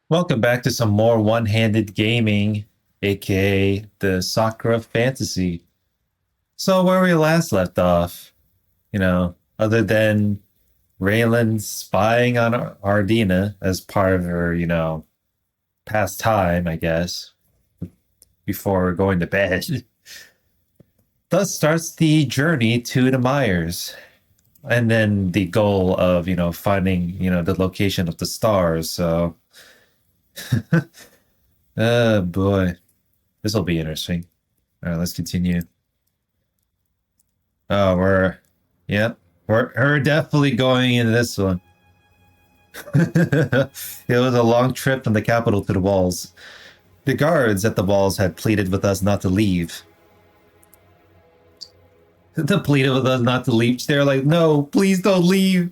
Welcome back to some more one-handed gaming, aka the Sakura Fantasy. So where we last left off, other than Raylan spying on Ardina as part of her, pastime, I guess, before going to bed. Thus starts the journey to the Myers. And then the goal of, finding, the location of the stars. So, oh boy. This will be interesting. All right, let's continue. Oh, yep, we're definitely going into this one. It was a long trip from the capital to the walls. The guards at the walls had pleaded with us not to leave. They pleaded with us not to leave. They're like, no, please don't leave.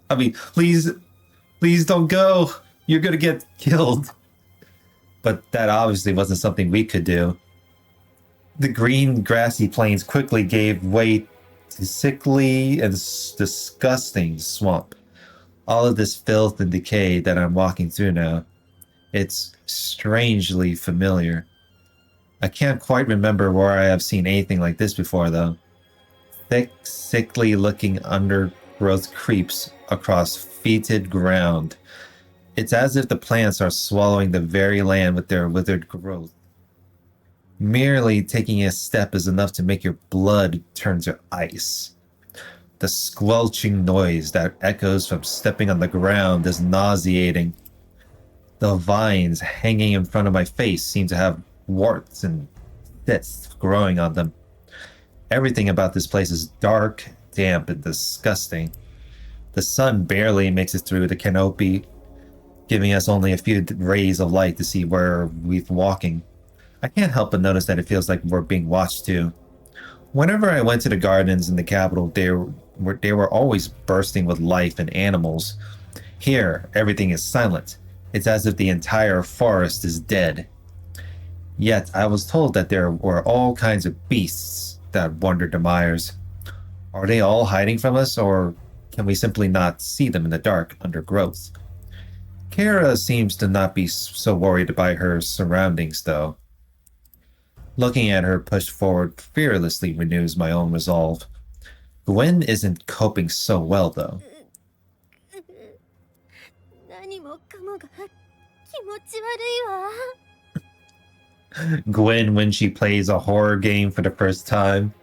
I mean, please don't go. You're gonna get killed. But that obviously wasn't something we could do. The green grassy plains quickly gave way to sickly and disgusting swamp. All of this filth and decay that I'm walking through now, it's strangely familiar. I can't quite remember where I have seen anything like this before, though. Thick, sickly looking undergrowth creeps across fetid ground. It's as if the plants are swallowing the very land with their withered growth. Merely taking a step is enough to make your blood turn to ice. The squelching noise that echoes from stepping on the ground is nauseating. The vines hanging in front of my face seem to have warts and cysts growing on them. Everything about this place is dark, damp, and disgusting. The sun barely makes it through the canopy, giving us only a few rays of light to see where we're walking. I can't help but notice that it feels like we're being watched too. Whenever I went to the gardens in the capital, they were always bursting with life and animals. Here, everything is silent. It's as if the entire forest is dead. Yet, I was told that there were all kinds of beasts that wandered the mires. Are they all hiding from us, or can we simply not see them in the dark undergrowth? Kara seems to not be so worried by her surroundings, though. Looking at her pushed forward fearlessly renews my own resolve. Gwen isn't coping so well, though. Gwen when she plays a horror game for the first time.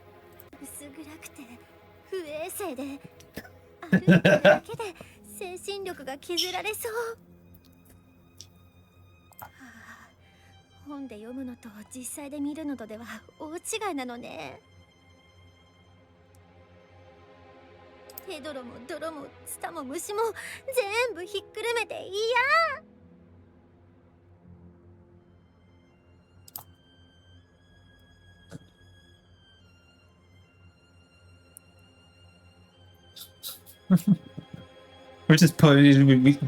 We're just putting,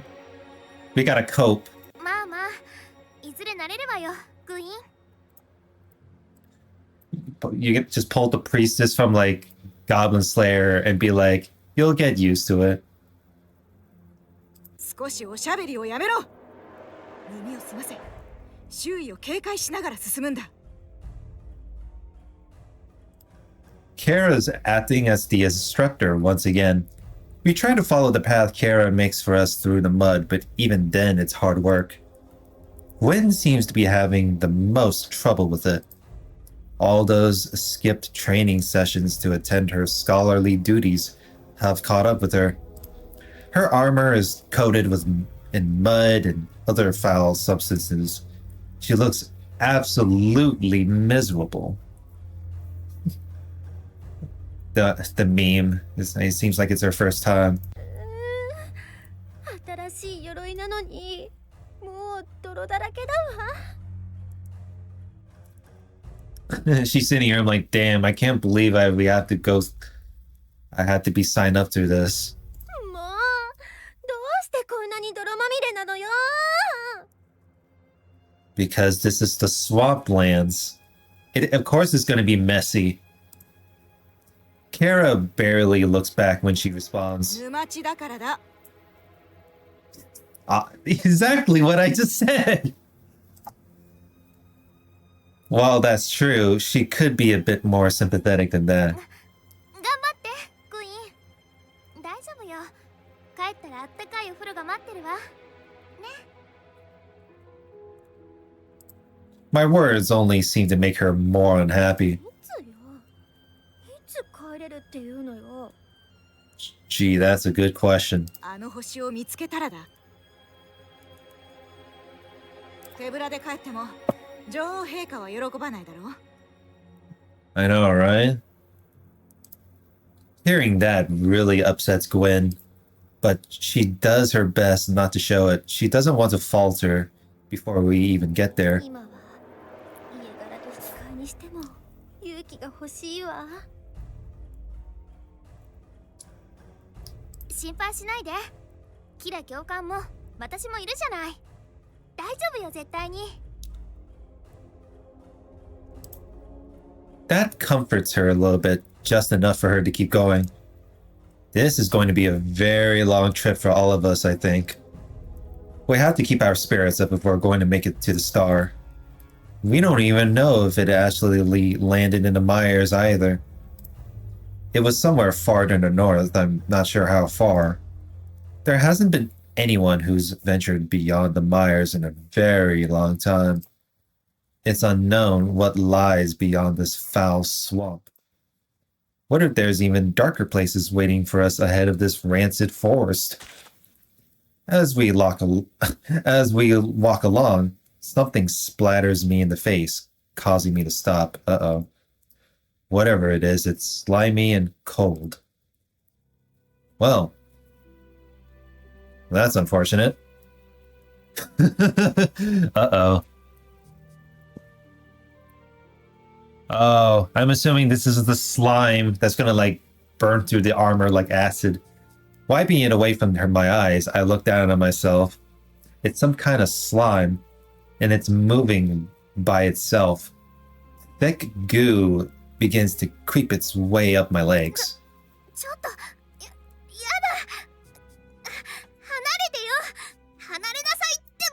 we gotta cope. You can just pull the priestess from like Goblin Slayer and be like, you'll get used to it. Kara's acting as the instructor once again. We try to follow the path Kara makes for us through the mud, but even then it's hard work. Gwen seems to be having the most trouble with it. All those skipped training sessions to attend her scholarly duties have caught up with her. Her armor is coated in mud and other foul substances. She looks absolutely miserable. The meme, it seems like it's her first time. She's sitting here, I'm like, damn, I can't believe we have to go. I had to be signed up through this. Because this is the swamplands. Of course it's going to be messy. Kara barely looks back when she responds. Exactly what I just said. While that's true, she could be a bit more sympathetic than that. 頑張ってクイーン。大丈夫よ。帰ったらあったかいお風呂が待ってるわ。ね。My words only seem to make her more unhappy. いつよ。いつ帰れるっていうのよ。Gee, that's a good question. あの星を見つけたらだ。手ぶらで帰っても女王陛下は喜ばないだろう。I know, right? Hearing that really upsets Gwen, but she does her best not to show it. She doesn't want to falter before we even get there. 今は家柄と引き換えにしても勇気が欲しいわ。心配しないで。キラ教官も私もいるじゃない。大丈夫よ絶対に。That comforts her a little bit, just enough for her to keep going. This is going to be a very long trip for all of us, I think. We have to keep our spirits up if we're going to make it to the star. We don't even know if it actually landed in the Myers either. It was somewhere far to the north, I'm not sure how far. There hasn't been anyone who's ventured beyond the Myers in a very long time. It's unknown what lies beyond this foul swamp. What if there's even darker places waiting for us ahead of this rancid forest? As we walk along, something splatters me in the face, causing me to stop. Uh-oh. Whatever it is, it's slimy and cold. Well, that's unfortunate. Uh-oh. Oh, I'm assuming this is the slime that's gonna, like, burn through the armor like acid. Wiping it away from my eyes, I look down at myself. It's some kind of slime, and it's moving by itself. Thick goo begins to creep its way up my legs. ちょっとやだ。離れてよ。離れなさいって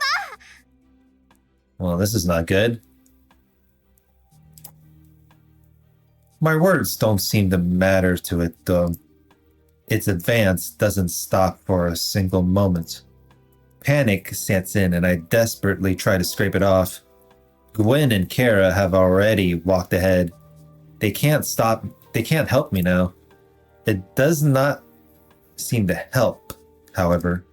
ば。 Well, this is not good. My words don't seem to matter to it, though. Its advance doesn't stop for a single moment. Panic sets in and I desperately try to scrape it off. Gwen and Kara have already walked ahead. They can't help me now. It does not seem to help, however.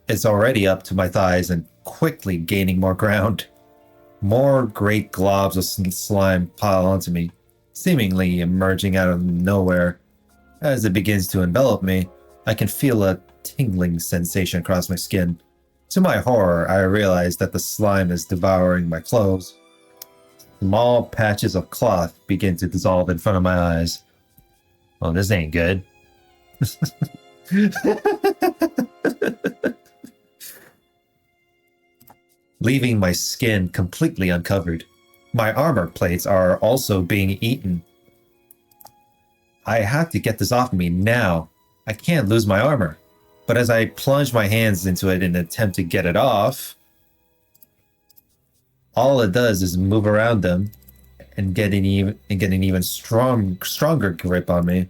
It's already up to my thighs and quickly gaining more ground. More great globs of slime pile onto me, seemingly emerging out of nowhere. As it begins to envelop me, I can feel a tingling sensation across my skin. To my horror, I realize that the slime is devouring my clothes. Small patches of cloth begin to dissolve in front of my eyes. Well, this ain't good. Leaving my skin completely uncovered. My armor plates are also being eaten. I have to get this off me now. I can't lose my armor. But as I plunge my hands into it in an attempt to get it off, all it does is move around them and get an even stronger grip on me.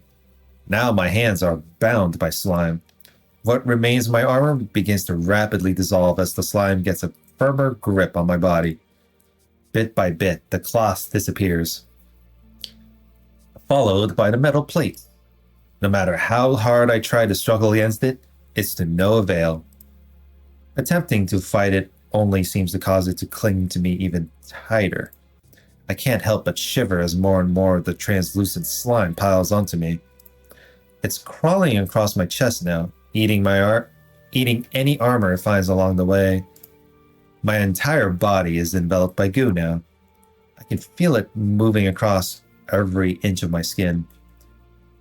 Now my hands are bound by slime. What remains of my armor begins to rapidly dissolve as the slime gets a firmer grip on my body. Bit by bit, the cloth disappears, followed by the metal plate. No matter how hard I try to struggle against it, it's to no avail. Attempting to fight it only seems to cause it to cling to me even tighter. I can't help but shiver as more and more of the translucent slime piles onto me. It's crawling across my chest now, eating any armor it finds along the way. My entire body is enveloped by goo now. I can feel it moving across every inch of my skin.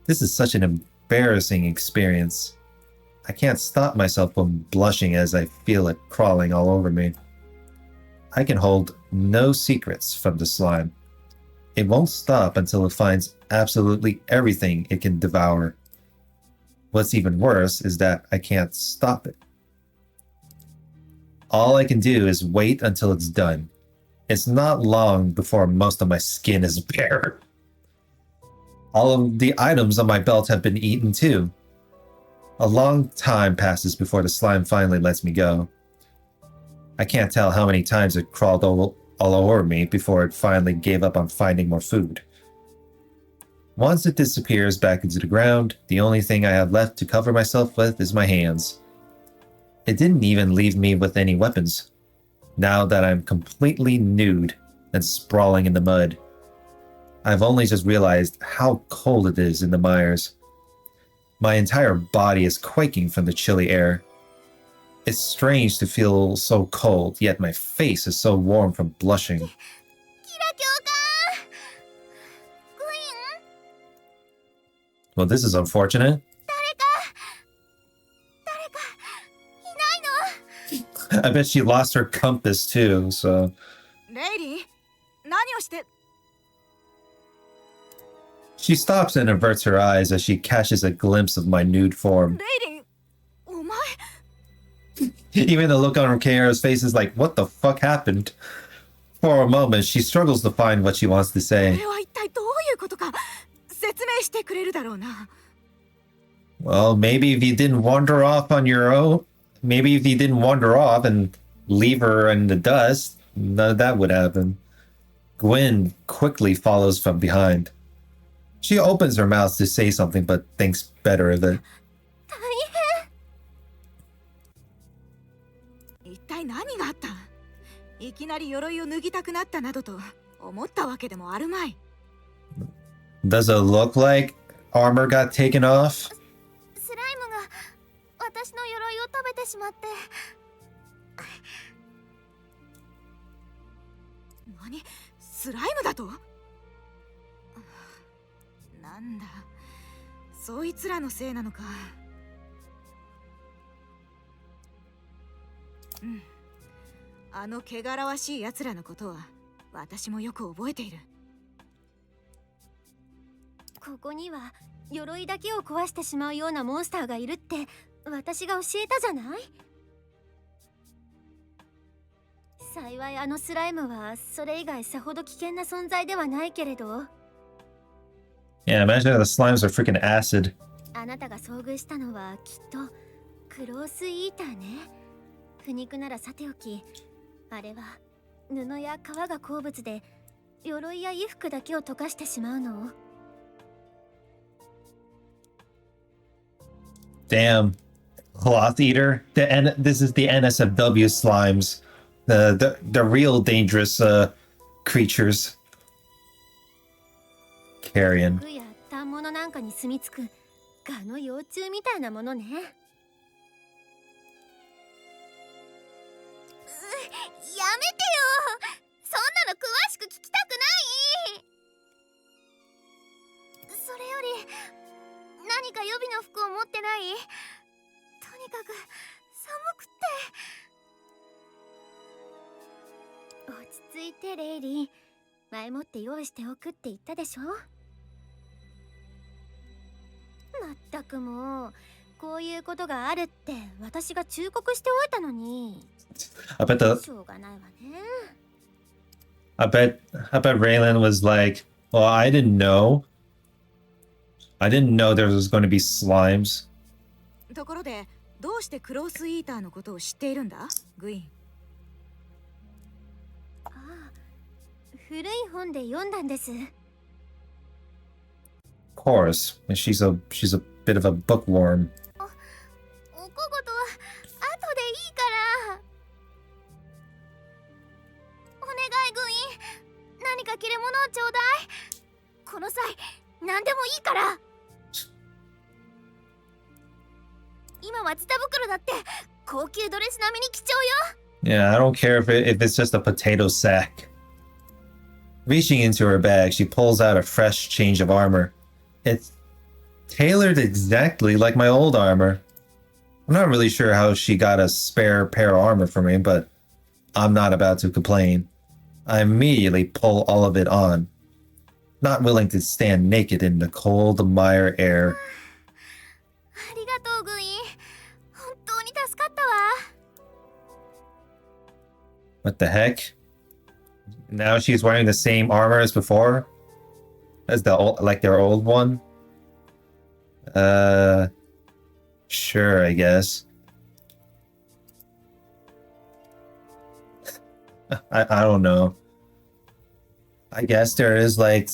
This is such an embarrassing experience. I can't stop myself from blushing as I feel it crawling all over me. I can hold no secrets from the slime. It won't stop until it finds absolutely everything it can devour. What's even worse is that I can't stop it. All I can do is wait until it's done. It's not long before most of my skin is bare. All of the items on my belt have been eaten too. A long time passes before the slime finally lets me go. I can't tell how many times it crawled all over me before it finally gave up on finding more food. Once it disappears back into the ground, the only thing I have left to cover myself with is my hands. It didn't even leave me with any weapons. Now that I'm completely nude and sprawling in the mud, I've only just realized how cold it is in the mires. My entire body is quaking from the chilly air. It's strange to feel so cold, yet my face is so warm from blushing. キラ教官クイーン Well, this is unfortunate. 誰かいないの I bet she lost her compass too, so... レイリー、何をして。 She stops and averts her eyes as she catches a glimpse of my nude form. レイリー、お前。 Even the look on Kaoru's face is like, what the fuck happened? For a moment, she struggles to find what she wants to こ say. れは一体どういうことか説明してくれるだろうな。 Well, maybe if you didn't wander off on your own, maybe if you didn't wander off and leave her in the dust, none of that would happen. Gwen quickly follows from behind. She opens her mouth to say something, but thinks better of it. 大変。一体何があった。いきなり鎧を脱ぎたくなったなどと思ったわけでもあるまい。 Does it look like armor got taken off? スライムが私の鎧を食べてしまって。何、スライムだと。なんだ、そいつらのせいなのか。うん、あの汚らわしい奴らのことは私もよく覚えている。ここには鎧だけを壊してしまうようなモンスターがいるって私が教えたじゃない。幸いあのスライムはそれ以外さほど危険な存在ではないけれど。 Yeah, imagine the slimes are freaking acid. あなたが遭遇したのはきっとクロースイーターね。腐肉ならさておき、あれは布や皮が好物で鎧や衣服だけを溶かしてしまうの。 Damn. Cloth eater. This is the NSFW slimes. The real dangerous creatures. Carrion. 服や反物なんかに住み着くガの幼虫みたいなものね。やめてよ。そんなの詳しく聞きたくない。それより何か予備の服を持ってない？とにかく寒くて。落ち着いてレイリー。前もって用意しておくって言ったでしょ。まったくもうこういうことがあるって私が忠告しておいたのに。 I bet しょうがないわね。 I bet Raylan was like, well, I didn't know there was going to be slimes. ところで、どうしてクロースイーターのことを知っているんだ、グイーン。ああ、古い本で読んだんです。 Of course. She's a bit of a bookworm. お小言は後でいいから。お願いグイーン、何か着るものをちょうだい。この際何でもいいから。今はズタ袋だって高級ドレス並みに貴重よ。 Yeah, I don't care if it's just a potato sack. Reaching into her bag, she pulls out a fresh change of armor. It's tailored exactly like my old armor. I'm not really sure how she got a spare pair of armor for me, but I'm not about to complain. I immediately pull all of it on, not willing to stand naked in the cold mire air. ありがとうグイーン、本当に助かったわ。What the heck? Now she's wearing the same armor as before? As the old, like their old one? Sure, I guess. I don't know. I guess there is like,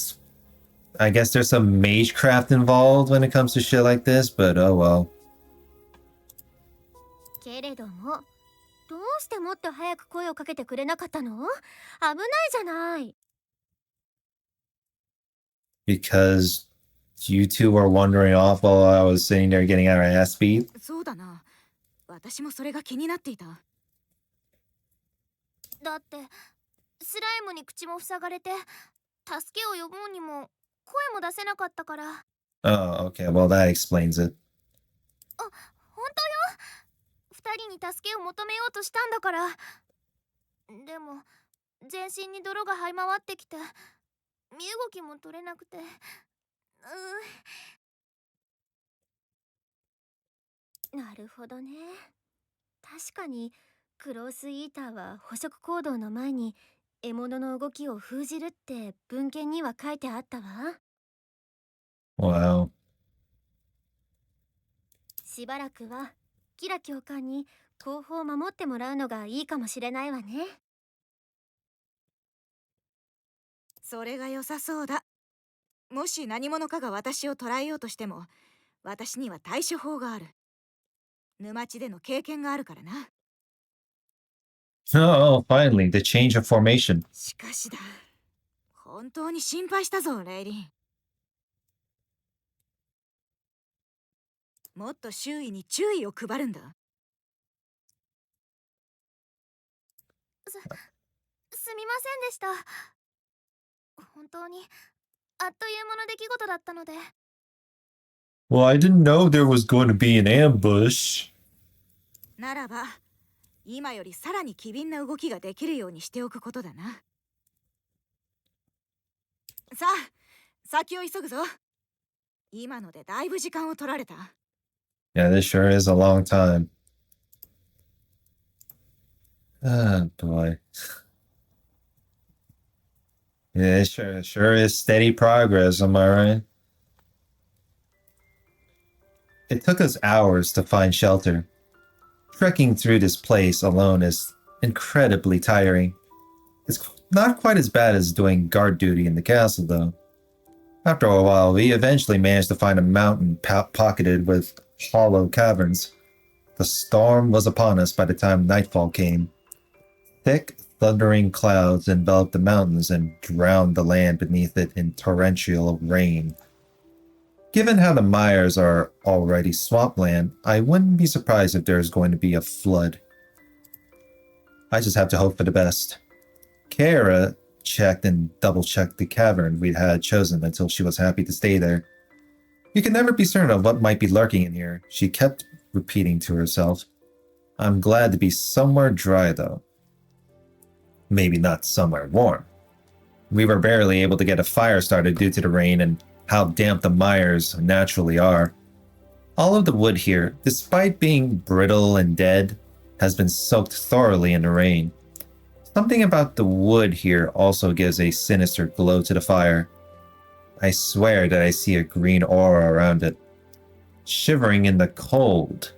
I guess there's some magecraft involved when it comes to shit like this, but oh well. けれども、どうしてもっと早く声をかけてくれなかったの？危ないじゃない。Because you two were wandering off while I was sitting there getting our ass beat. そうだな。私もそれが気になっていた。だって、スライムに口も塞がれて、助けを呼ぶにも声も出せなかったから。Oh, okay. Well, that explains it. あ、本当よ。二人に助けを求めようとしたんだから。でも、全身に泥が這い回ってきて、身動きも取れなくて。なるほどね。確かにクロースイーターは捕食行動の前に獲物の動きを封じるって文献には書いてあったわ。Wow. しばらくはキラ教官に後方を守ってもらうのがいいかもしれないわね。それが良さそうだ。もし何者かが私を捕らえようとしても、私には対処法がある。沼地での経験があるからな。Oh, finally, the change of formation. しかしだ。本当に心配したぞ、レイリン。もっと周囲に注意を配るんだ。すみませんでした。本当にあっという間の出来事だったので。Well, I didn't know there was going to be an ambush. ならば、今よりさらに機敏な動きができるようにしておくことだな。さあ、先を急ぐぞ。今のでだいぶ時間を取られた。Yeah, this sure is a long time. Oh, boy. Yeah, it sure is steady progress, am I right? It took us hours to find shelter. Trekking through this place alone is incredibly tiring. It's not quite as bad as doing guard duty in the castle, though. After a while, we eventually managed to find a mountain pocketed with hollow caverns. The storm was upon us by the time nightfall came. Thick, thundering clouds enveloped the mountains and drowned the land beneath it in torrential rain. Given how the mires are already swampland, I wouldn't be surprised if there's going to be a flood. I just have to hope for the best. Kara checked and double-checked the cavern we'd had chosen until she was happy to stay there. You can never be certain of what might be lurking in here, she kept repeating to herself. I'm glad to be somewhere dry, though. Maybe not somewhere warm. We were barely able to get a fire started due to the rain and how damp the mires naturally are. All of the wood here, despite being brittle and dead, has been soaked thoroughly in the rain. Something about the wood here also gives a sinister glow to the fire. I swear that I see a green aura around it. Shivering in the cold.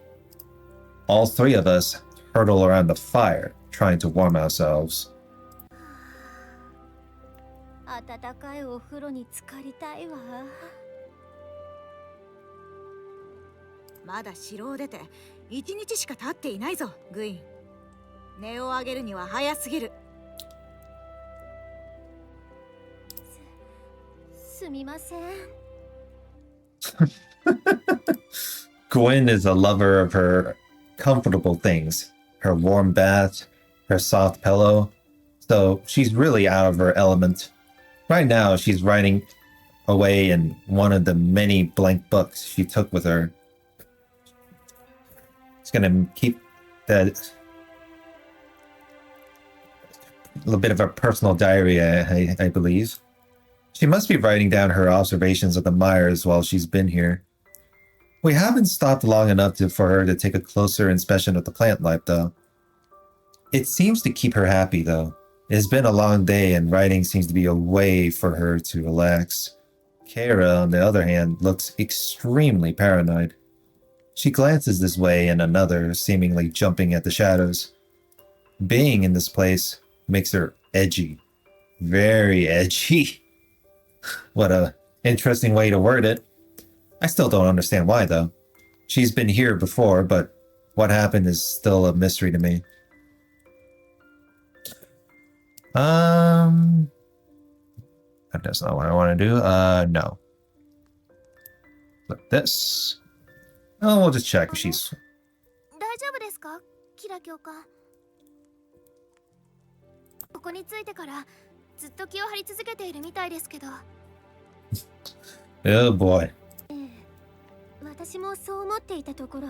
All three of us hurtle around the fire, trying to warm ourselves. 暖かいお風呂に浸かりたいわ。まだ城を出て1日しか経っていないぞ、グイン。音を上げるには早すぎる。すみません。Gwen is a lover of her comfortable things. Her warm bath, her soft pillow. So she's really out of her element. Right now, she's writing away in one of the many blank books she took with her. She's gonna keep that a little bit of a personal diary, I believe. She must be writing down her observations of the mires while she's been here. We haven't stopped long enough for her to take a closer inspection of the plant life, though. It seems to keep her happy, though. It's been a long day, and writing seems to be a way for her to relax. Kara, on the other hand, looks extremely paranoid. She glances this way and another, seemingly jumping at the shadows. Being in this place makes her edgy. Very edgy. What a interesting way to word it. I still don't understand why, though. She's been here before, but what happened is still a mystery to me. That's not what I want to do. No. Like this. Oh, we'll just check if she's... 大丈夫ですかキラ教官。ここに着いてからずっと気を張り続けているみたいですけど。Oh boy. 私もそう思っていたところ。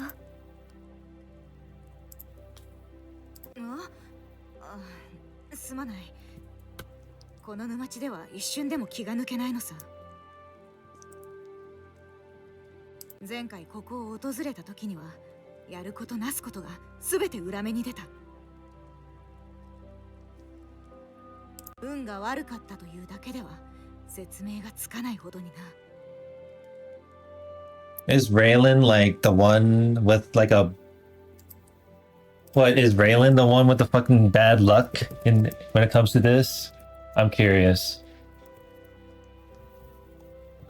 すまない。この沼地では一瞬でも気が抜けないのさ。前回ここを訪れた時にはやることなすことが全て裏目に出た。運が悪かったというだけでは説明がつかないほどにな。Is Raylan like the one with like a... What, is Raylan the one with the fucking bad luck in when it comes to this? I'm curious.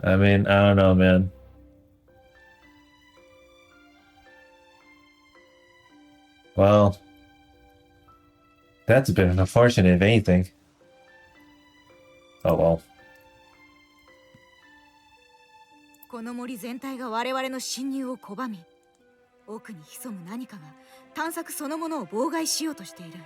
I mean, I don't know, man. Well, that's a bit unfortunate, if anything. Oh well. この森全体が我々の侵入を拒み、奥に潜む何かが探索そのものを妨害しようとしている。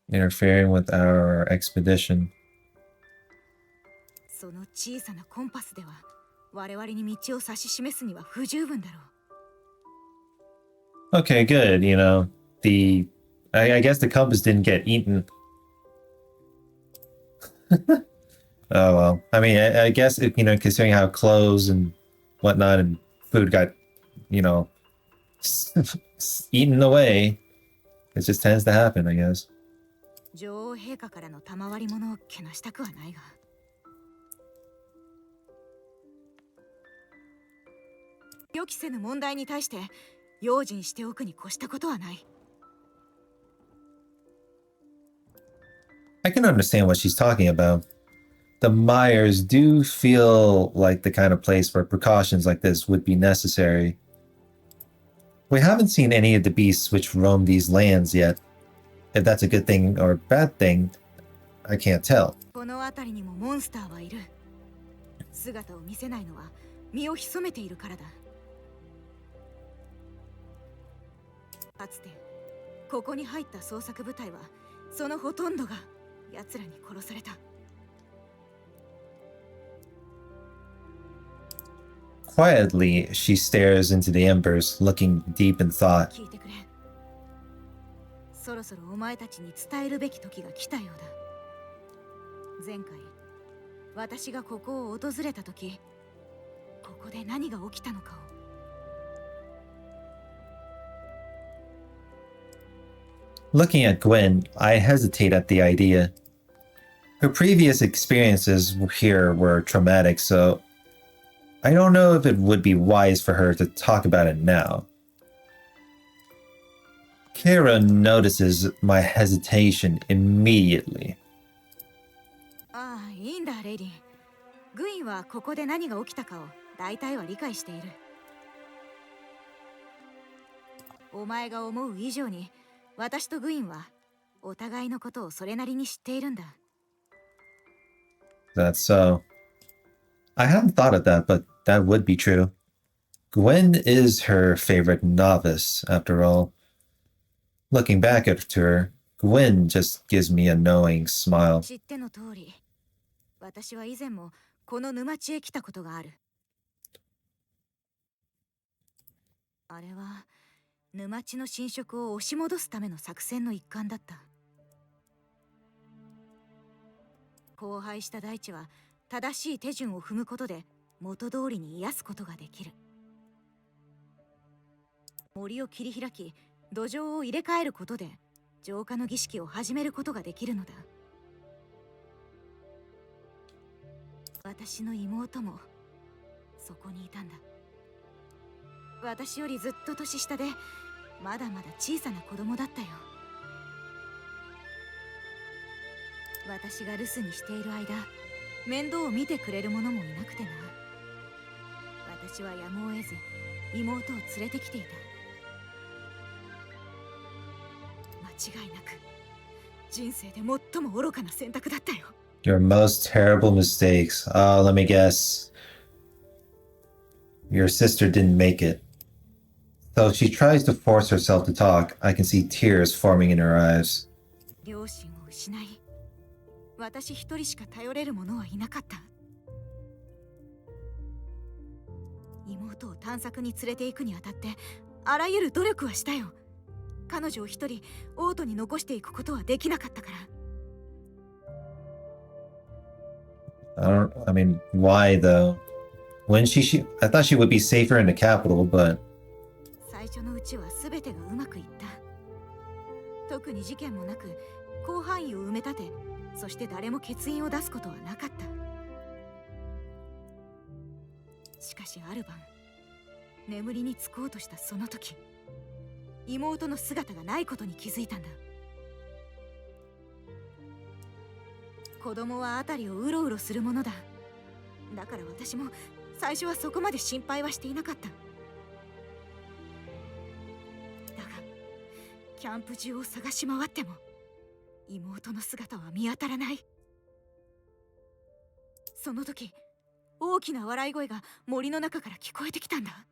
Interfering with our expedition. その小さなコンパスでは我々に道を指し示すには不十分だろう。Okay, good. You know, I guess the compass didn't get eaten. Oh well. I mean, I guess you know, considering how clothes and whatnot and food got, you know, eaten away, it just tends to happen, I guess. 女王陛下からの賜り物をけなしたくはないが。予期せぬ問題に対して用心しておくに越したことはない。I can understand what she's talking about. The Myers do feel like the kind of place where precautions like this would be necessary. We haven't seen any of the beasts which roam these lands yet. If that's a good thing or bad thing, I can't tell. この辺りにもモンスターはいる。姿を見せないのは身を潜めているからだ。かつてここに入った捜索部隊はそのほとんどが奴らに殺された。Quietly, she stares into the embers, looking deep in thought. 聞いてくれ。そろそろお前たちに伝えるべき時が来たようだ。前回、私がここを訪れた時、ここで何が起きたのかを。Looking at Gwen, I hesitate at the idea. Her previous experiences here were traumatic, so I don't know if it would be wise for her to talk about it now. Kara notices my hesitation immediately. ああ、いいんだ、レディ。グインはここで何が起きたかを大体は理解している。お前が思う以上に、私とグインはお互いのことをそれなりに知っているんだ。That's so. I hadn't thought of that, but that would be true. Gwen is her favorite novice, after all. Looking back at her, Gwen just gives me a knowing smile. 知っての通り、私は以前もこの沼地へ来たことがある。あれは沼地の侵食を押し戻すための作戦の一環だった。荒廃した大地は正しい手順を踏むことで元通りに癒すことができる。森を切り開き、土壌を入れ替えることで浄化の儀式を始めることができるのだ。私の妹もそこにいたんだ。私よりずっと年下でまだまだ小さな子供だったよ。私が留守にしている間、面倒を見てくれる者もいなくてな。私はやむを得ず妹を連れてきていた。間違いなく人生で最も愚かな選択だったよ。 Your most terrible mistakes. Oh, let me guess. Your sister didn't make it. So she tries to force herself to talk. I can see tears forming in her eyes. 両親を失い、私一人しか頼れる者はいなかった。妹を探索に連れて行くにあたってあらゆる努力はしたよ。彼女を一人オートに残していくことはできなかったから。I mean, why though? I thought she would be safer in the capital, but 最初のうちは全てがうまくいった。特に事件もなく広範囲を埋め立て、そして誰も欠員を出すことはなかった。しかしある晩、眠りにつこうとしたその時、妹の姿がないことに気づいたんだ。子供は辺りをうろうろするものだ。だから私も最初はそこまで心配はしていなかった。だがキャンプ中を探し回っても妹の姿は見当たらない。その時、大きな笑い声が森の中から聞こえてきたんだ。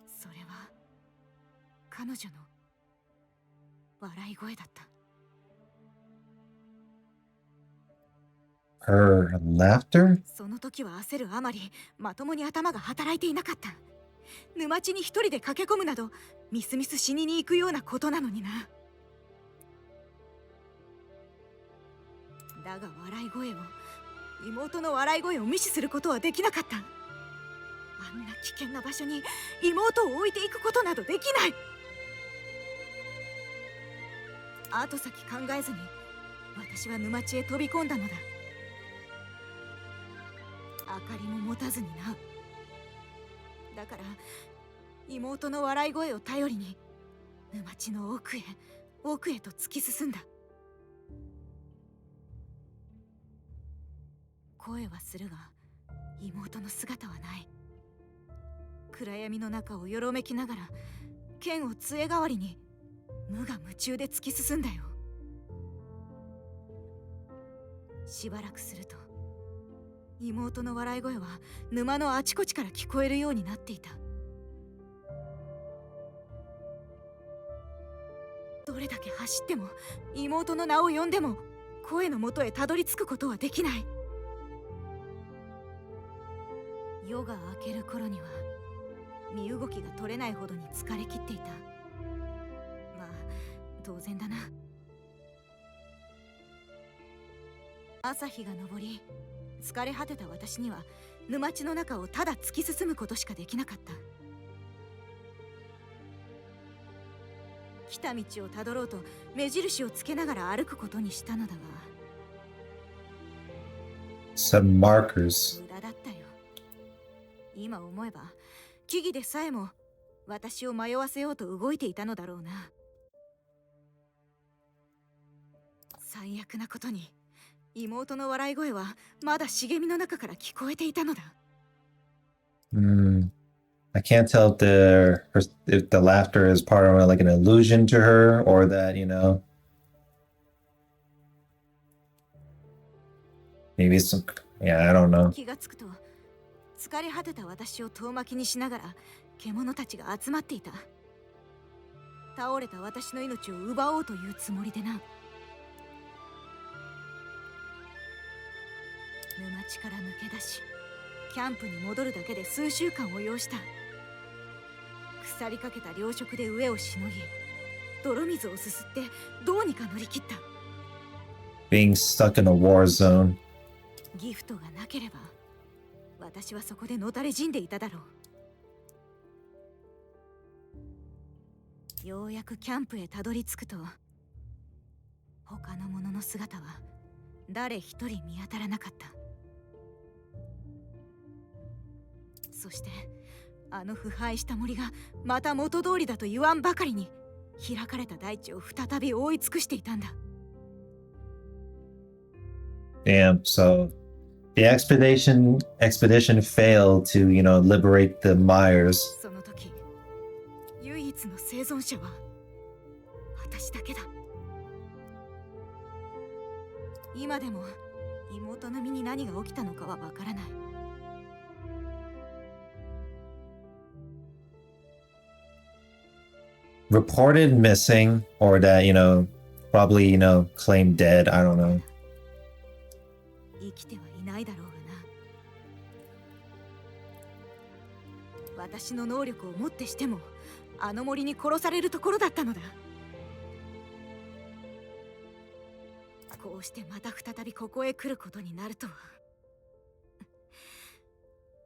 それは彼女の笑い声だった。her laughter? その時は焦るあまりまともに頭が働いていなかった。沼地に一人で駆け込むなどみすみす死にに行くようなことなのにな。だが笑い声を、妹の笑い声を無視することはできなかった。あんな危険な場所に妹を置いていくことなどできない。後先考えずに私は沼地へ飛び込んだのだ。明かりも持たずにな。だから妹の笑い声を頼りに沼地の奥へ奥へと突き進んだ。声はするが妹の姿はない。暗闇の中をよろめきながら剣を杖代わりに無我夢中で突き進んだよ。しばらくすると妹の笑い声は沼のあちこちから聞こえるようになっていた。どれだけ走っても妹の名を呼んでも声の元へたどり着くことはできない。夜が明ける頃には身動きが取れないほどに疲れ切っていた。まあ当然だな。朝日が昇り、疲れ果てた私には沼地の中をただ突き進むことしかできなかった。来た道をたどろうと目印をつけながら歩くことにしたのだが、 some markers. 無駄だったよ。今思えば木々でさえも私を迷わせようと動いていたのだろうな。最悪なことに妹の笑い声はまだ茂みの中から聞こえていたのだ。I can't tell if the laughter is part of like an illusion to her or that, maybe it's some, yeah, I don't know. 気がつくと疲れ果てた私を遠巻きにしながら獣たちが集まっていた。倒れた私の命を奪おうというつもりでな。沼地から抜け出しキャンプに戻るだけで数週間を要した。腐りかけた糧食で飢えをしのぎ、泥水をすすってどうにか乗り切った。 Being stuck in a war zone. ギフトがなければ私はそこでのたれ死んでいただろう。ようやくキャンプへたどり着くと、他の者の姿は誰一人見当たらなかった。そしてあの腐敗した森がまた元通りだと言わんばかりに、開かれた大地を再び覆い尽くしていたんだ。Damn, so the expedition failed to, liberate the Myers. その時、唯一の生存者は私だけだ。今でも妹の身に何が起きたのかはわからない。Reported missing, or that, probably, claimed dead. I don't know. 生きてはいないだろうがな。私の能力をもってしてもあの森に殺されるところだったのだ。こうしてまた再びここへ来ることになるとは。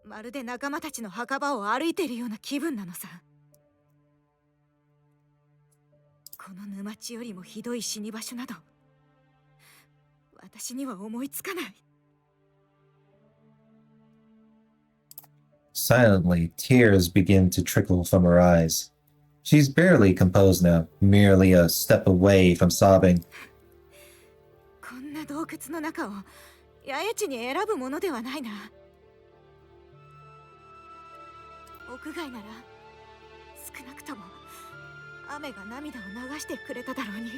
まるで仲間たちの墓場を歩いているような気分なのさ。この沼地よりもひどい死に場所など私には思いつかない。Silently, tears begin to trickle from her eyes. She's barely composed now, merely a step away from sobbing. こんな洞窟の中を野営地に選ぶものではないな。屋外なら少なくとも雨が涙を流してくれただろうに。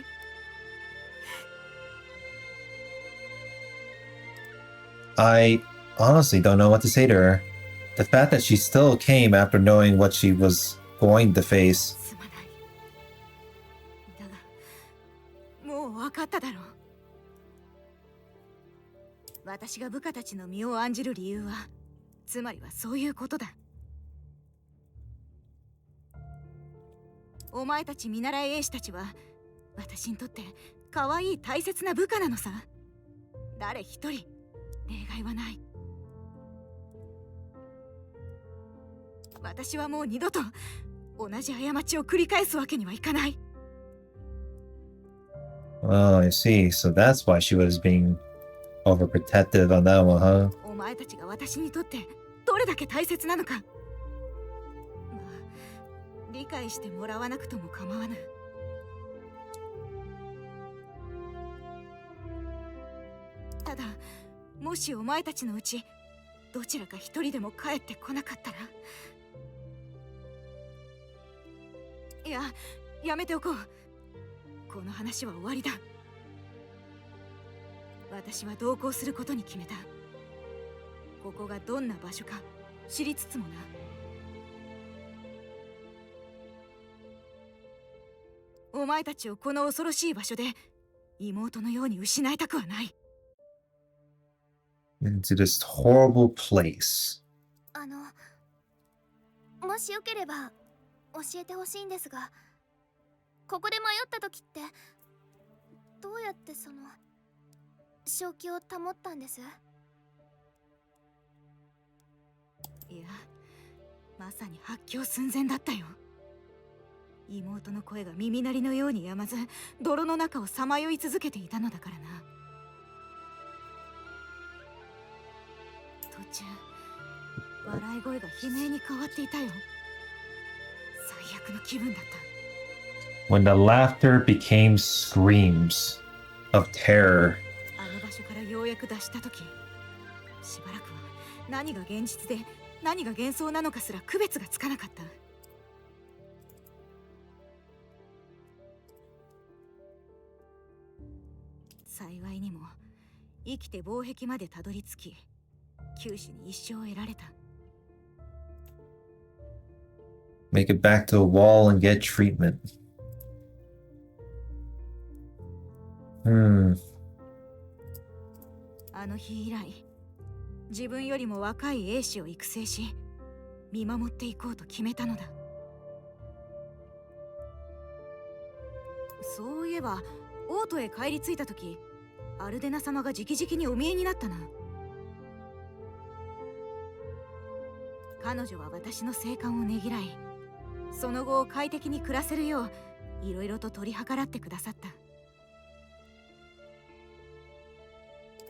I honestly don't know what to say to her. The fact that she still came after knowing what she was going to face. すまない。だが、もう分かっただろう。私が部下たちの身を案じる理由は、つまりはそういうことだ。お前たち見習い兵士たちは、私にとって可愛い大切な部下なのさ。誰一人例外はない。私はもう二度と同じ過ちを繰り返すわけにはいかない。Oh, I see. So that's why she was being overprotective on that one, huh? お前たちが私にとってどれだけ大切なのか。まあ、理解してもらわなくとも構わぬ。ただ、もしお前たちのうちどちらか一人でも帰ってこなかったら、いや、やめておこう。この話は終わりだ。私は同行することに決めた。ここがどんな場所か知りつつもな。お前たちをこの恐ろしい場所で妹のように失いたくはない。Into this horrible place. もしよければ教えてほしいんですが、ここで迷った時ってどうやってその正気を保ったんです？いや、まさに発狂寸前だったよ。妹の声が耳鳴りのようにやまず、泥の中をさまよい続けていたのだからな。途中、笑い声が悲鳴に変わっていたよ。最悪の気分だった。When the laughter became screams of terror. あの場所からようやく脱した時、しばらくは何が現実で何が幻想なのかすら区別がつかなかった。幸いにも生きて防壁までたどり着き、九死に一生を得られた。Make it back to the wall and get treatment. あの日以来、自分よりも若い兵士を育成し、見守っていこうと決めたのだ。そういえば、王都へ帰り着いた時、アルデナ様が直々にお見えになったな。彼女は私の生還をねぎらい、その後を快適に暮らせるよういろいろと取り計らってくださった。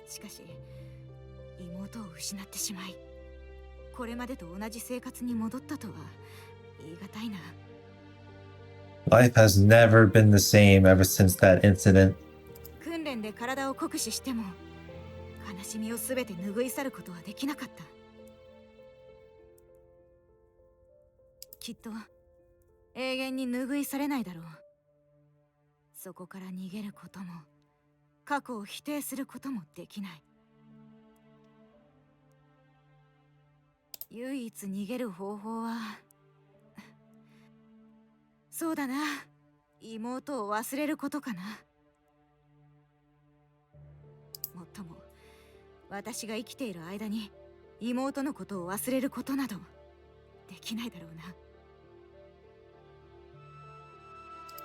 しかし妹を失ってしまい、これまでと同じ生活に戻ったとは言い難いな。 Life has never been the same ever since that incident. 訓練で体を酷使しても悲しみをすべて拭い去ることはできなかった。きっと永遠に拭い去れないだろう。そこから逃げることも過去を否定することもできない。唯一逃げる方法はそうだな、妹を忘れることかな。もっとも私が生きている間に妹のことを忘れることなどできないだろうな。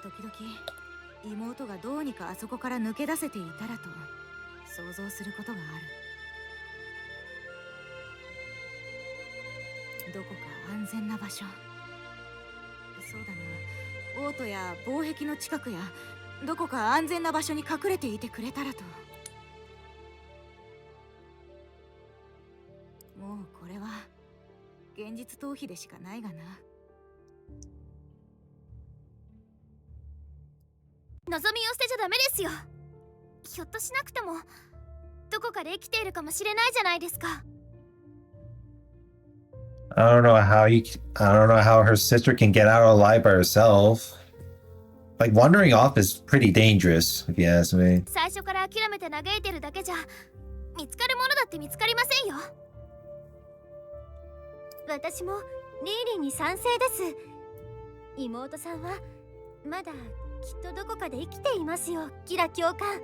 時々妹がどうにかあそこから抜け出せていたらと想像することがある。どこか安全な場所、そうだな、オートや防壁の近くやどこか安全な場所に隠れていてくれたらと。もうこれは現実逃避でしかないがな。望みを捨てちゃダメですよ。ひょっとしなくてもどこかで生きているかもしれないじゃないですか。I don't know how her sister can get out alive by herself. Like, wandering off is pretty dangerous, if you ask me. 最初から諦めて嘆いてるだけじゃ見つかるものだって見つかりませんよ。私もリーリンに賛成です。妹さんはまだきっとどこかで生きていますよ。キラ教官、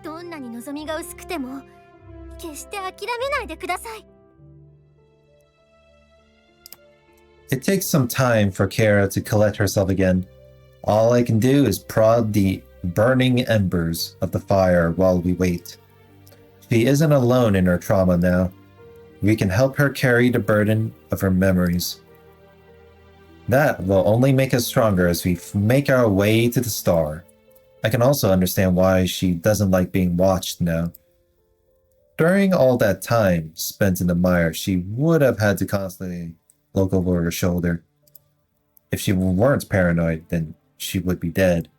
どんなに望みが薄くても決して諦めないでください。It takes some time for Kara to collect herself again. All I can do is prod the burning embers of the fire while we wait. She isn't alone in her trauma now. We can help her carry the burden of her memories. That will only make us stronger as we make our way to the star. I can also understand why she doesn't like being watched now. During all that time spent in the mire, she would have had to constantly look over her shoulder. If she weren't paranoid, then she would be dead.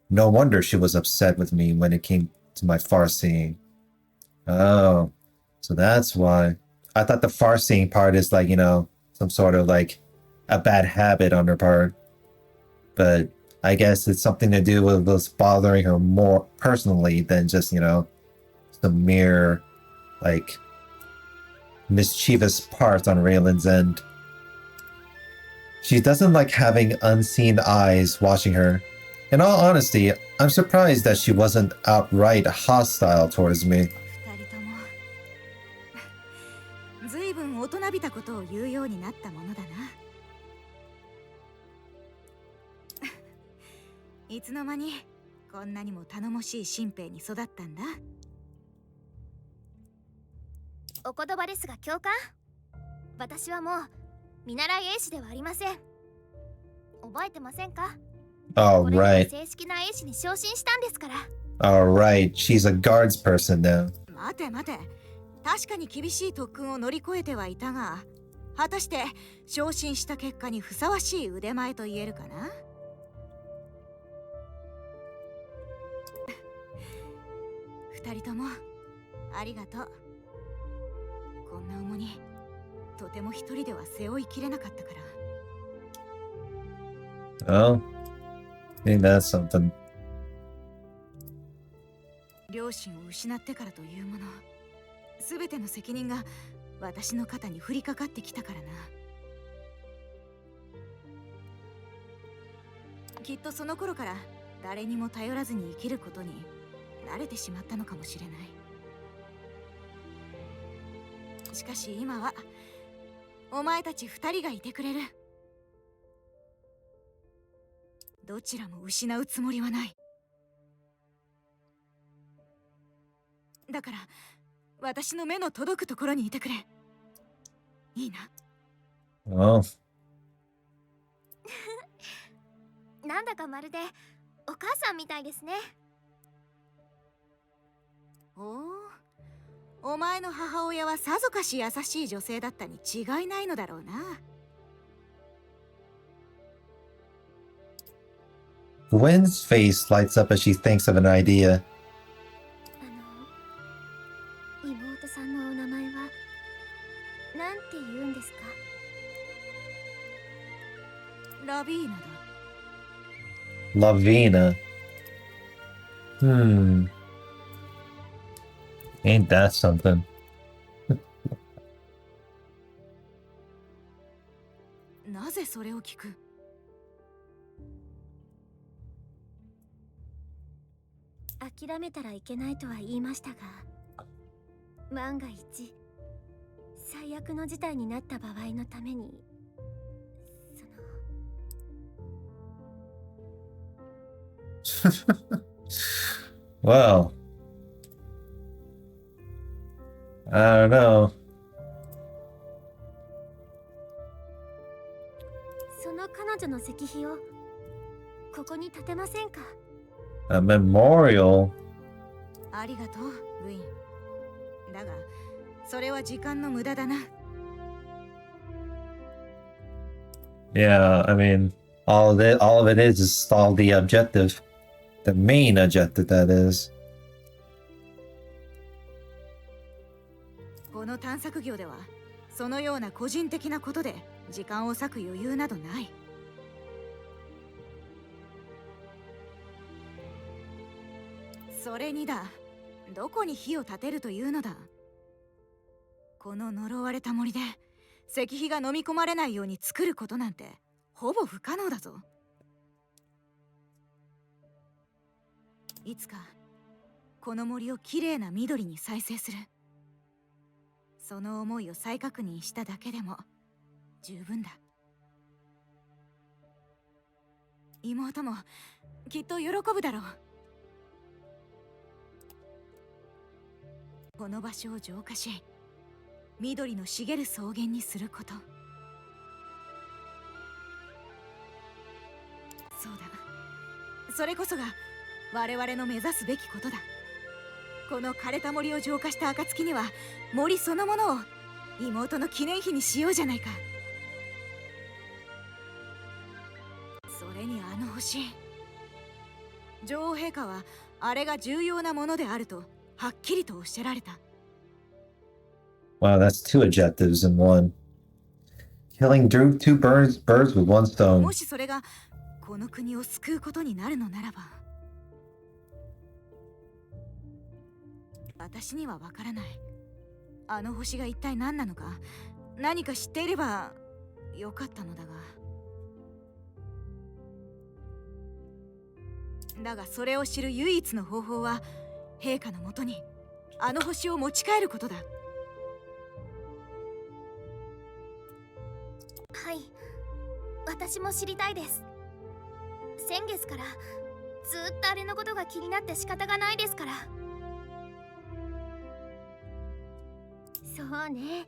No wonder she was upset with me when it came to my far-seeing. Oh, so that's why. I thought the far-seeing part is like, some sort of like a bad habit on her part. But I guess it's something to do with what's bothering her more personally than just, some mere, like, mischievous part on Raylan's end. She doesn't like having unseen eyes watching her. In all honesty, I'm surprised that she wasn't outright hostile towards me. 二人ともずいぶん大人びたことを言うようになったものだな。いつの間にこんなにも頼もしい新兵に育ったんだ。お言葉ですが教官、私はもう見習い衛士ではありません。覚えてませんか？ All これでも right. 正式な衛士に昇進したんですから。All right. She's a guards person now. 待て待て、確かに厳しい特訓を乗り越えてはいたが、果たして昇進した結果にふさわしい腕前と言えるかな。二人ともありがとう。こんな重荷、とても一人では背負いきれなかったから。Oh, I think that's something. 両親を失ってからというもの、すべての責任が私の肩に降りかかってきたからな。きっとその頃から誰にも頼らずに生きることに慣れてしまったのかもしれない。しかし今はお前たち二人がいてくれる。どちらも失うつもりはない。だから私の目の届くところにいてくれ。いいな。Well, なんだかまるでお母さんみたいですね。お前の母親はさぞかし優しい女性だったに違いないのだろうな。Gwen's face lights up as she thinks of an idea. 妹さんのお名前はなんて言うんですか？ラビーナだ。 Lavina. Ain't that something? なぜそれを聞く？諦めたらいけないとは言いましたが、万が一最悪の事態になった場合のために、Well, I don't know. その彼女の石碑をここに建てませんか？ A memorial? ありがとう、ウィン。だが、それは時間の無駄だな。Yeah, I mean, all of it is all the objective. The main objective, that is. この探索業では、そのような個人的なことで時間を割く余裕などない。それにだ、どこに火を立てるというのだ。この呪われた森で石碑が飲み込まれないように作ることなんてほぼ不可能だぞ。いつかこの森をきれいな緑に再生する。その思いを再確認しただけでも十分だ。妹もきっと喜ぶだろう。この場所を浄化し、緑の茂る草原にすること。そうだ、それこそが我々の目指すべきことだ。この枯れた森を浄化した暁には、森そのものを妹の記念碑にしようじゃないか。それにあの星、女王陛下はあれが重要なものであるとはっきりとおっしゃられた。Wow, that's two objectives in one. Killing two birds with one stone. もしそれがこの国を救うことになるのならば、私にはわからない。あの星が一体何なのか、何か知っていればよかったのだが。だがそれを知る唯一の方法は、陛下のもとにあの星を持ち帰ることだ。はい、私も知りたいです。先月からずっとあれのことが気になって仕方がないですから。そうね、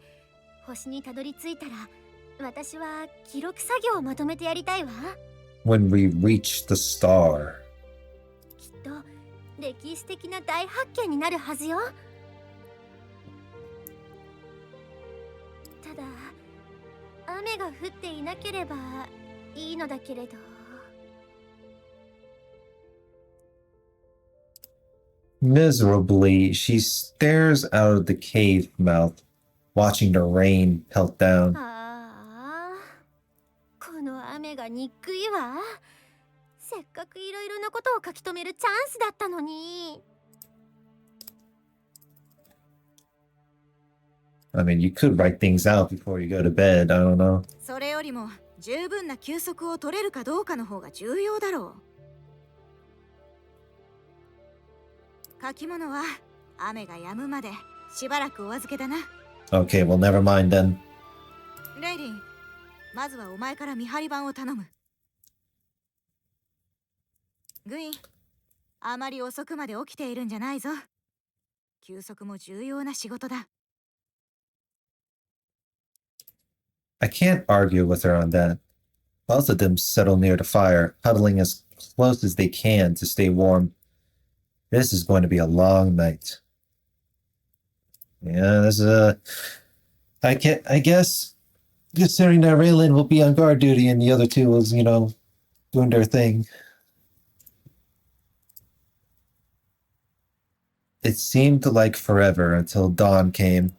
星にたどり着いたら私は記録作業をまとめてやりたいわ。 When we reach the star. きっと歴史的な大発見になるはずよ。ただ雨が降っていなければいいのだけれど。Miserably, she stares out of the cave mouth, watching the rain pelt down. ああ、この雨が憎いわ。せっかくいろいろなことを書き留めるチャンスだったのに。I mean, you could write things out before you go to bed. I don't know. それよりも十分な休息を取れるかどうかの方が重要だろう。書き物は雨が止むまでしばらくお預けだな。Okay, well, never mind then. レイリン、まずはお前から見張り番を頼む。グイン、あまり遅くまで起きているんじゃないぞ。休息も重要な仕事だ。I can't argue with her on that. Both of them settle near the fire, huddling as close as they can to stay warm. This is going to be a long night. Yeah, this is I guess, considering that Raylan will be on guard duty and the other two was, doing their thing. It seemed like forever until dawn came.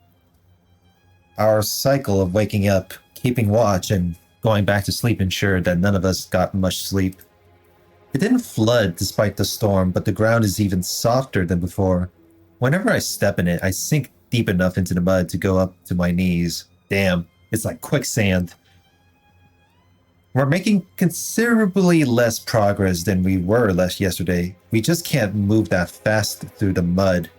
Our cycle of waking up, keeping watch, and going back to sleep ensured that none of us got much sleep. It didn't flood despite the storm, but the ground is even softer than before. Whenever I step in it, I sink deep enough into the mud to go up to my knees. Damn, it's like quicksand. We're making considerably less progress than we were last yesterday. We just can't move that fast through the mud.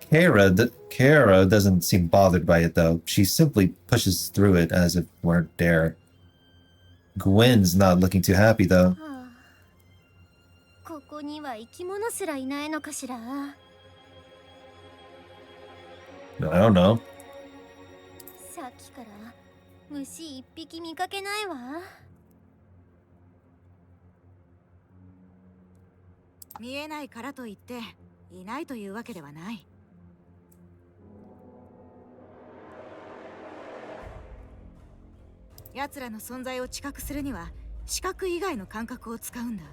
Kara doesn't seem bothered by it though. She simply pushes through it as if it weren't there. Gwen's not looking too happy though. ここには生き物すらいないのかしら。I don't know. さっきから虫一匹見かけないわ。見えないからといっていないというわけではない。奴らの存在を知覚するには視覚以外の感覚を使うんだ。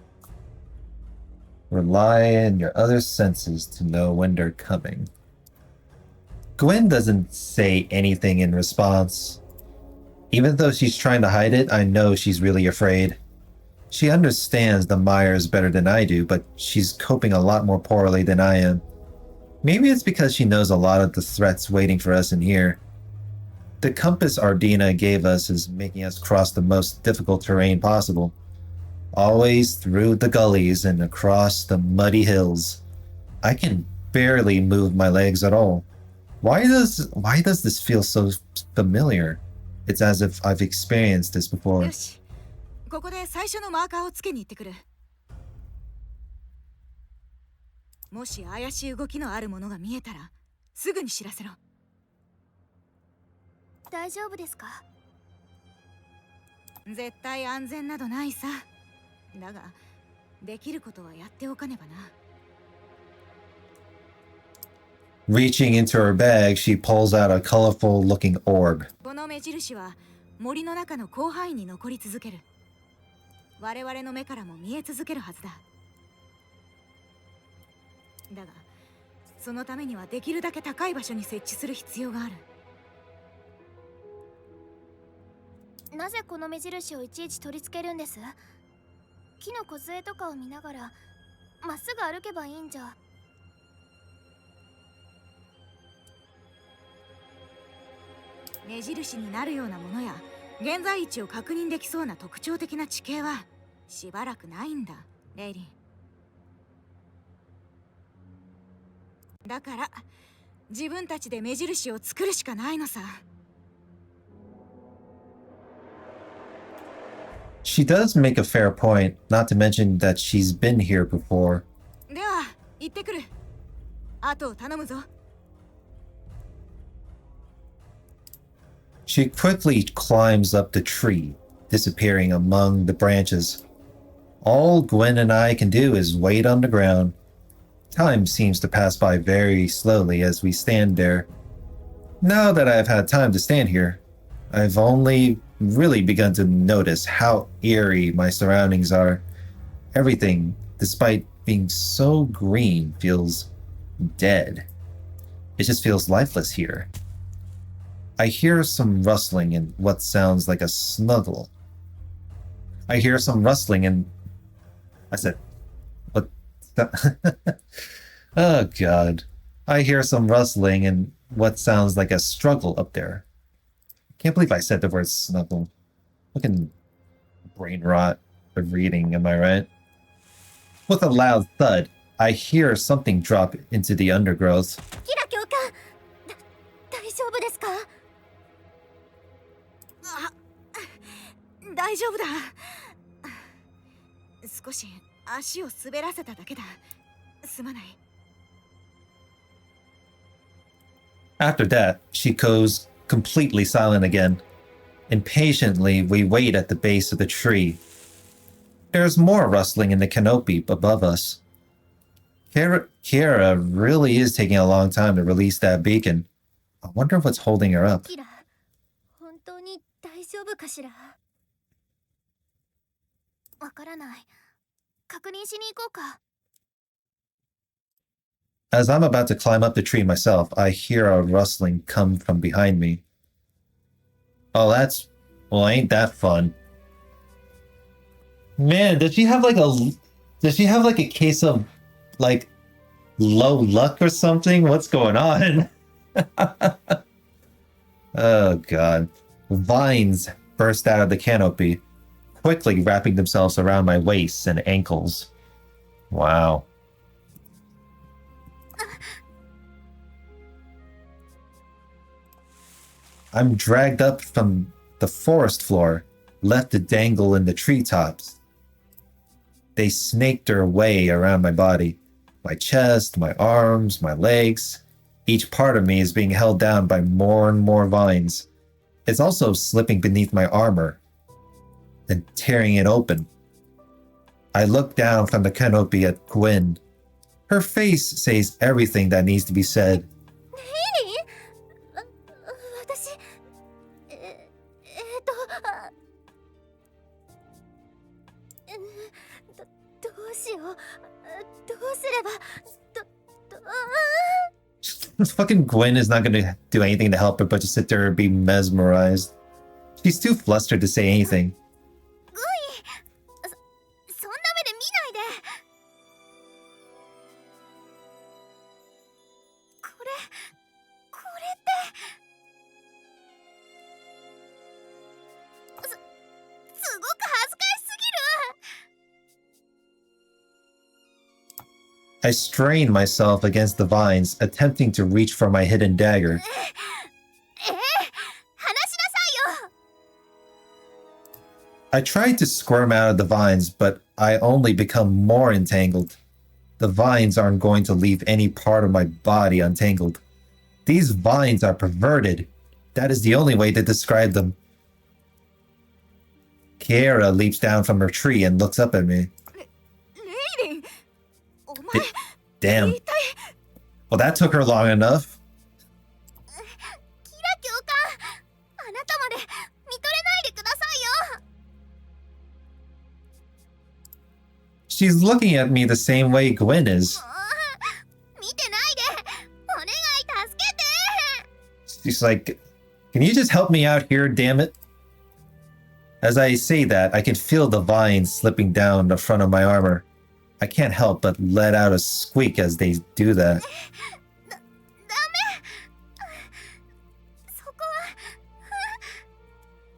Rely on your other senses to know when they're coming. Gwen doesn't say anything in response. Even though she's trying to hide it, I know she's really afraid. She understands the Myers better than I do, but she's coping a lot more poorly than I am. Maybe it's because she knows a lot of the threats waiting for us in here. The compass Ardina gave us is making us cross the most difficult terrain possible. Always through the gullies and across the muddy hills. I can barely move my legs at all. Why does this feel so familiar? It's as if I've experienced this before. よし、ここで最初のマーカーをつけに行ってくる。もし怪しい動きのあるものが見えたら、すぐに知らせろ。大丈夫ですか？絶対安全などないさ。だが、できることはやっておかねばな。Reaching into her bag, she pulls out a colorful-looking orb. この目印は森の中の広範囲に残り続ける。我々の目からも見え続けるはずだ。だが、そのためにはできるだけ高い場所に設置する必要がある。なぜこの目印をいちいち取り付けるんです？木の梢とかを見ながらまっすぐ歩けばいいんじゃ。目印になるようなものや現在位置を確認できそうな特徴的な地形はしばらくないんだ、レイリン。だから自分たちで目印を作るしかないのさ。She does make a fair point, not to mention that she's been here before. では行ってくる。あとを頼むぞ。She quickly climbs up the tree, disappearing among the branches. All Gwen and I can do is wait on the ground. Time seems to pass by very slowly as we stand there. Now that I've had time to stand here, I've only really begun to notice how eerie my surroundings are. Everything, despite being so green, feels dead. It just feels lifeless here. I hear some rustling and what sounds like a snuggle. I hear some rustling and I said, what? Oh God. I hear some rustling and what sounds like a struggle up there. Can't believe I said the word snuggle. Fucking brain rot of reading, am I right? With a loud thud, I hear something drop into the undergrowth. キラ教官、大丈夫ですか？大丈夫だ。少し足を滑らせただけだ。すまない。After that, she goes completely silent again. Impatiently, we wait at the base of the tree. There's more rustling in the canopy above us. Kira really is taking a long time to release that beacon. I wonder what's holding her up. キラ、本当に大丈夫かしら。わからない。確認しに行こうか。As I'm about to climb up the tree myself, I hear a rustling come from behind me. Oh, well, ain't that fun. Man, does she have like a case of like low luck or something? What's going on? Oh god. Vines burst out of the canopy, quickly wrapping themselves around my waist and ankles. Wow. I'm dragged up from the forest floor, left to dangle in the treetops. They snaked their way around my body, my chest, my arms, my legs. Each part of me is being held down by more and more vines. It's also slipping beneath my armor and tearing it open. I look down from the canopy at Gwen. Her face says everything that needs to be said. 私、どうしよう。どうすれば、Fucking Gwen is not gonna do anything to help her but just sit there and be mesmerized. She's too flustered to say anything. そんな目で見ないで。これってすごく恥ずかしすぎる。I strain myself against the vines, attempting to reach for my hidden dagger. 話しなさいよ。 I tried to squirm out of the vines, but I only become more entangled. The vines aren't going to leave any part of my body untangled. These vines are perverted. That is the only way to describe them. Kiera leaps down from her tree and looks up at me. レイリン、お前、 Damn. Well, that took her long enough. キラ教官、あなたまで見とれないでくださいよ。 She's looking at me the same way Gwen is. 見てないで。お願い助けて。 She's like, can you just help me out here, damn it? As I say that, I can feel the vines slipping down the front of my armor. I can't help but let out a squeak as they do that. ダメ。そこは。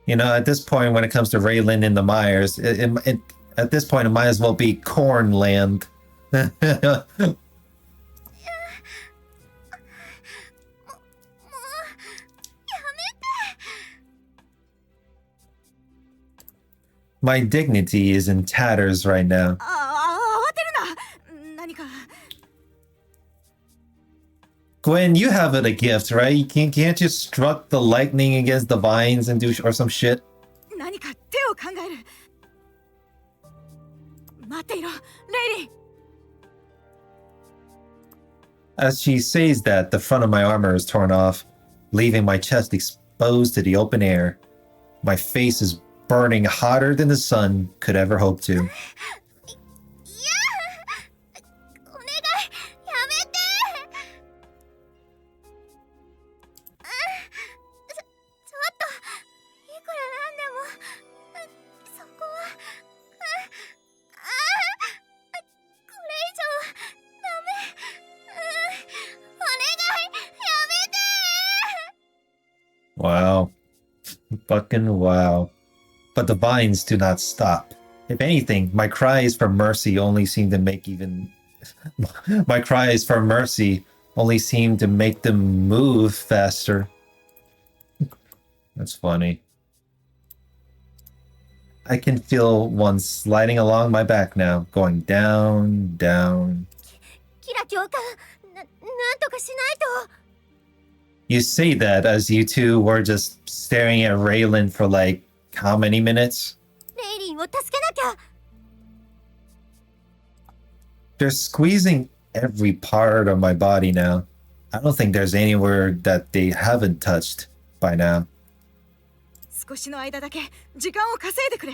You know, at this point, when it comes to Raylan and the Myers, at this point, it might as well be Cornland. もうやめて。 My dignity is in tatters right now. 慌てるな。何か。 Gwen, you have it a gift, right? Can't you struck the lightning against the vines and do or some shit? 何か手を考える。待っていろ、レイリン。 As she says that, the front of my armor is torn off, leaving my chest exposed to the open air. My face is burning hotter than the sun could ever hope to. いや、お願いやめて。ちょっといくらなんでもそこはこれ以上はダメ。お願いやめて。 Wow. Fucking wow. But the vines do not stop. If anything, my cries for mercy only seem to make my cries for mercy only seem to make them move faster. That's funny. I can feel one sliding along my back now, going down, down. キラ教官、なんとかしないと。You say that as you two were just staring at Raylan for like how many minutes? レイリンを助けなきゃ。 They're squeezing every part of my body now. I don't think there's anywhere that they haven't touched by now. 少しの間だけ時間を稼いでくれ。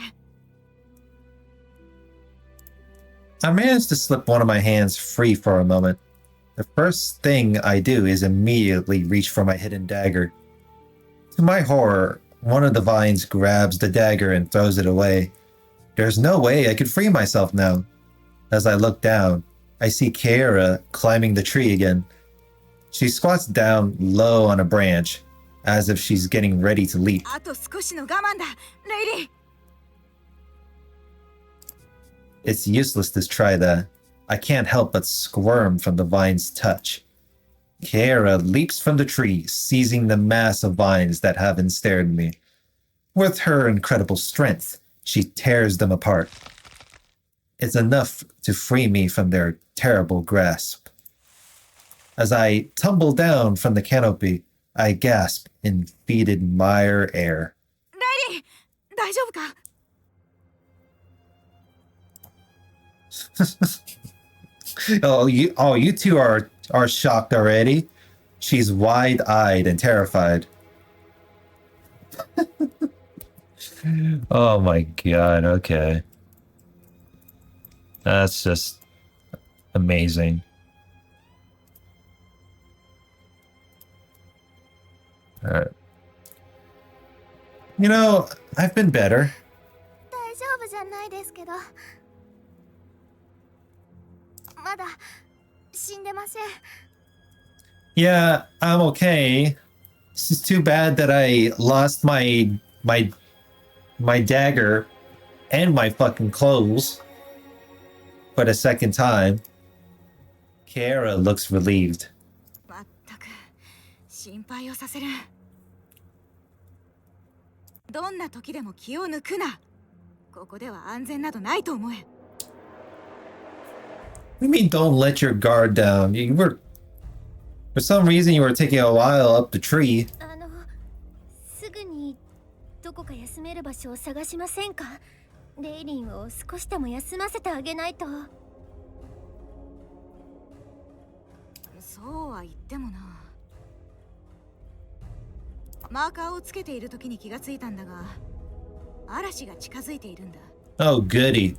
I managed to slip one of my hands free for a moment. The first thing I do is immediately reach for my hidden dagger. To my horror, one of the vines grabs the dagger and throws it away. There's no way I could free myself now. As I look down, I see Kiara climbing the tree again. She squats down low on a branch, as if she's getting ready to leap. あと少しの我慢だ、レイリン。 It's useless to try that. I can't help but squirm from the vine's touch. Kiara leaps from the tree, seizing the mass of vines that have ensnared me. With her incredible strength, she tears them apart. It's enough to free me from their terrible grasp. As I tumble down from the canopy, I gasp in fetid mire air. レイリン、大丈夫か？ you two are shocked already. She's wide-eyed and terrified. Oh my god, okay. That's just amazing. Alright. You know, I've been better. 大丈夫じゃないですけど。まだ死んでません。 Yeah, I'm okay. It's just too bad that I lost my dagger and my fucking clothes for the second time. Kiara looks relieved. まったく心配をさせる。どんな時でも気を抜くな。ここでは安全などないと思え。 What do you mean don't let your guard down? You were... For some reason you were taking a while up the tree. すぐにどこか休める場所を探しませんか？レイリンを少しでも休ませてあげないと。そうは言ってもな。マーカーをつけている時に気がついたんだが、嵐が近づいているんだ。 Oh, goody.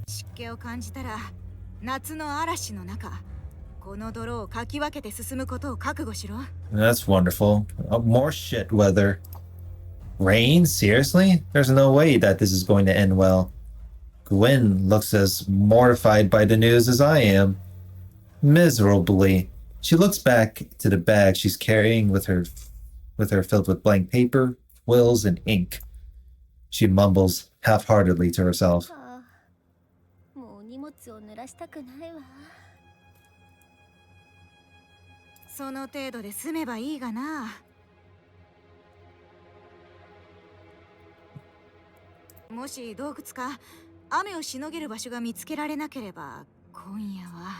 湿気を感じたら、夏の嵐の中、この泥をかき分けて進むことを覚悟しろ。 That's wonderful. More shit weather. Rain? Seriously? There's no way that this is going to end well. Gwen looks as mortified by the news as I am. Miserably. She looks back to the bag she's carrying with her filled with blank paper, quills, and ink. She mumbles half-heartedly to herself. もう荷物を濡らしたくないわ。その程度で済めばいいがな。もし洞窟か雨をしのげる場所が見つけられなければ、今夜は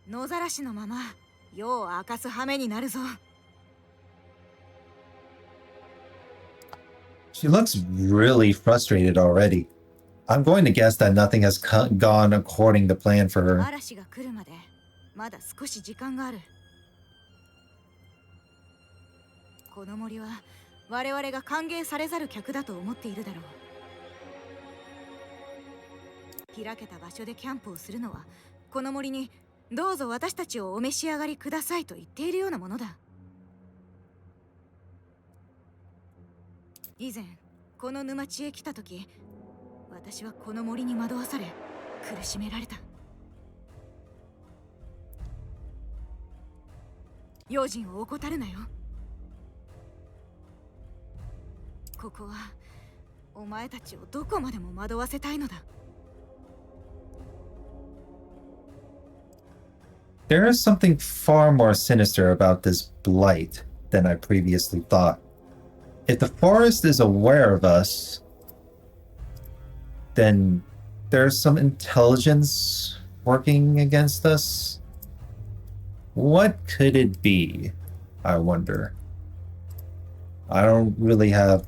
野ざらしのまま夜を明かす羽目になるぞ。 She looks really frustrated already. I'm going to guess that nothing has gone according to plan for her. 嵐が来るまでまだ少し時間がある。この森は我々が歓迎されざる客だと思っているだろう。開けた場所でキャンプをするのはこの森にどうぞ私たちをお召し上がりくださいと言っているようなものだ。以前この沼地へ来た時、私はこの森に惑わされ苦しめられた。用心を怠るなよ。ここはお前たちをどこまでも惑わせたいのだ。 There is something far more sinister about this blight than I previously thought. If the forest is aware of us, then there's some intelligence working against us? What could it be? I wonder. I don't really have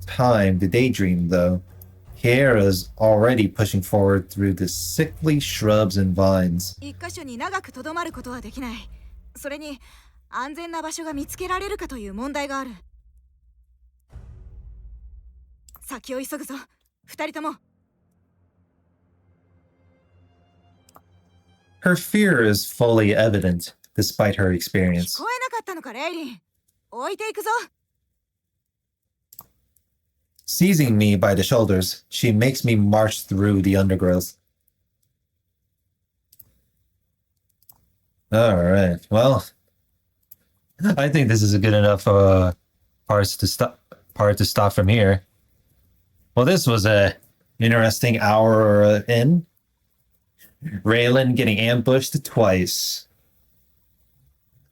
time to daydream, though. Kiera's already pushing forward through the sickly shrubs and vines. 一箇所に長くとどまることはできない。それに安全な場所が見つけられるかという問題がある。先を急ぐぞ、二人とも。Her fear is fully evident, despite her 聞 experience. こえなかったのか、レイリン。置いていくぞ。Seizing me by the shoulders, she makes me march through the undergrowth. Alright, well, I think this is a good enough part to stop from here. Well, this was a interesting hour in. Raylan getting ambushed twice.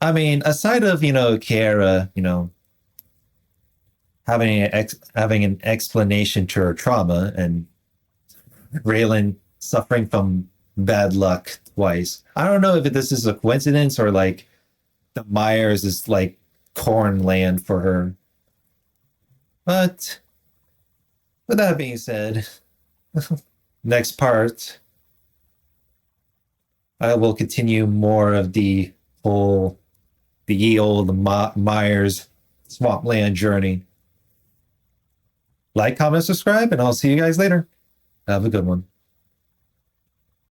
I mean, aside of, Kiera, having an explanation to her trauma and Raylan suffering from bad luck twice. I don't know if this is a coincidence or like the Myers is like corn land for her. But with that being said, next part, I will continue more of the ye old Myers swampland journey. Like, comment, subscribe, and I'll see you guys later. Have a good one.